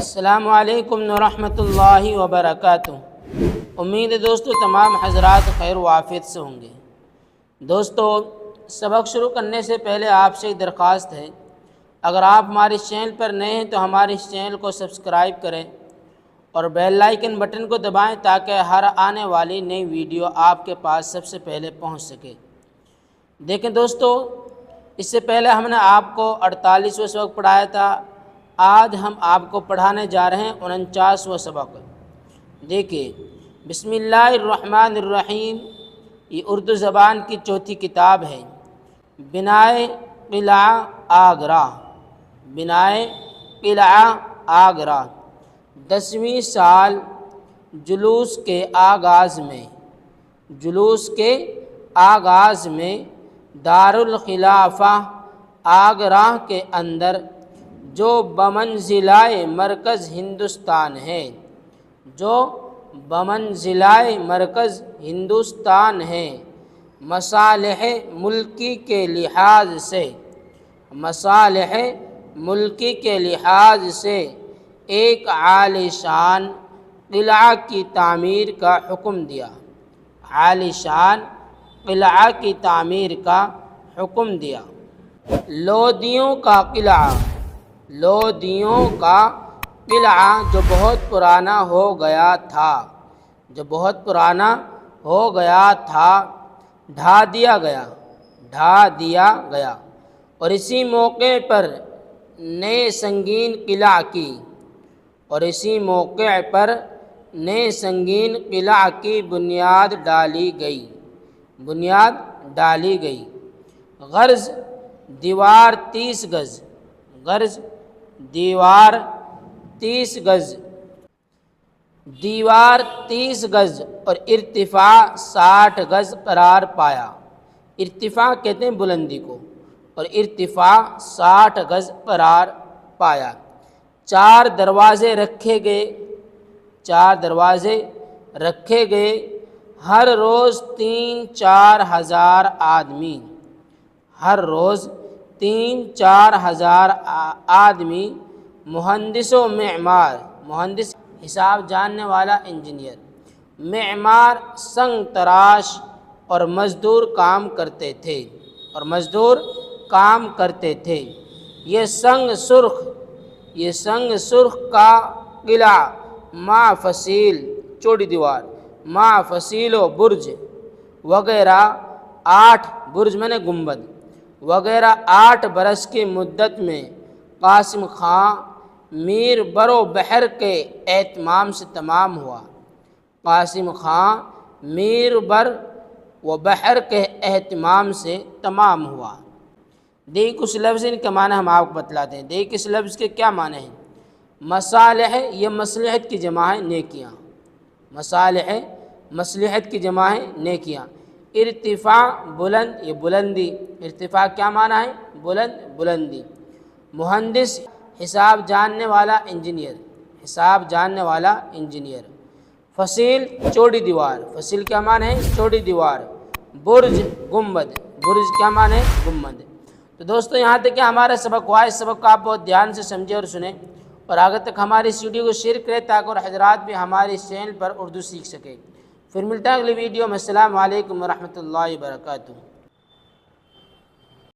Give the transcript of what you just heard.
السلام علیکم ورحمۃ اللہ وبرکاتہ۔ امید ہے دوستو تمام حضرات خیر و عافیت سے ہوں گے۔ دوستو سبق شروع کرنے سے پہلے آپ سے ایک درخواست ہے، اگر آپ ہمارے اس چینل پر نئے ہیں تو ہمارے اس چینل کو سبسکرائب کریں اور بیل آئیکن بٹن کو دبائیں تاکہ ہر آنے والی نئی ویڈیو آپ کے پاس سب سے پہلے پہنچ سکے۔ دیکھیں دوستو، اس سے پہلے ہم نے آپ کو 48واں سبق پڑھایا تھا، آج ہم آپ کو پڑھانے جا رہے ہیں 49واں سبق۔ دیکھیے، بسم اللہ الرحمن الرحیم، یہ اردو زبان کی چوتھی کتاب ہے۔ بنائے قلعہ آگرہ، بنائے قلعہ آگرہ، 10ویں سال جلوس کے آغاز میں، جلوس کے آغاز میں دارالخلافہ آگرہ کے اندر جو بمنزلہ مرکز ہندوستان ہے، جو بمنزلہ مرکز ہندوستان ہے، مصالح ملکی کے لحاظ سے، مصالح ملکی کے لحاظ سے ایک عالی شان قلعہ کی تعمیر کا حکم دیا، عالی شان قلعہ کی تعمیر کا حکم دیا۔ لودھیوں کا قلعہ، لودھیوں کا قلعہ جو بہت پرانا ہو گیا تھا، جو بہت پرانا ہو گیا تھا، ڈھا دیا گیا، ڈھا دیا گیا، اور اسی موقع پر نئے سنگین قلعہ کی، اور اسی موقع پر نئے سنگین قلعہ کی بنیاد ڈالی گئی، بنیاد ڈالی گئی۔ غرض دیوار 30 گز، غرض دیوار 30 گز، دیوار 30 گز اور ارتفاع 60 گز قرار پایا۔ ارتفاع کہتے ہیں بلندی کو، اور ارتفاع 60 گز قرار پایا۔ 4 دروازے رکھے گئے، 4 دروازے رکھے گئے، ہر روز 3-4 ہزار آدمی، ہر روز 3-4 ہزار آدمی، مہندس و معمار، مہندس حساب جاننے والا انجینئر، معمار سنگ تراش اور مزدور کام کرتے تھے، اور مزدور کام کرتے تھے۔ یہ سنگ سرخ، یہ سنگ سرخ کا قلعہ مع فصیل، چوڑی دیوار، مع فصیل و برج وغیرہ 8 برج میں نے گنبد وغیرہ 8 برس کی مدت میں قاسم خاں میر بر و بحر کے اہتمام سے تمام ہوا، قاسم خاں میر بر و بحر کے اہتمام سے تمام ہوا۔ دیکھ کچھ لفظ ان کے معنی ہم آپ کو بتلاتے ہیں۔ دیکھ اس لفظ کے کیا معنی ہیں۔ مصالح، یہ مصلحت کی جمع ہے، نیکیاں، مصالح مصلحت کی جمع ہے، نیکیاں۔ ارتفاع بلند، یہ بلندی، ارتفاع کیا معنی ہے؟ بلند، بلندی۔ مہندس حساب جاننے والا انجینئر، حساب جاننے والا انجینئر۔ فصیل چوڑی دیوار، فصیل کیا معنی ہے؟ چوڑی دیوار۔ برج گنبد، برج کیا معنی ہے؟ گنبد۔ تو دوستو یہاں تک کہ ہمارا سبق ہوا، اس سبق کو آپ بہت دھیان سے سمجھیں اور سنیں، اور آگے تک ہماری اس ویڈیو کو شیئر کریں تاکہ اور حضرات بھی ہمارے اس چینل پر اردو سیکھ سکیں۔ پھر ملتا ہے اگلی ویڈیو میں۔ السلام علیکم ورحمۃ اللہ وبرکاتہ۔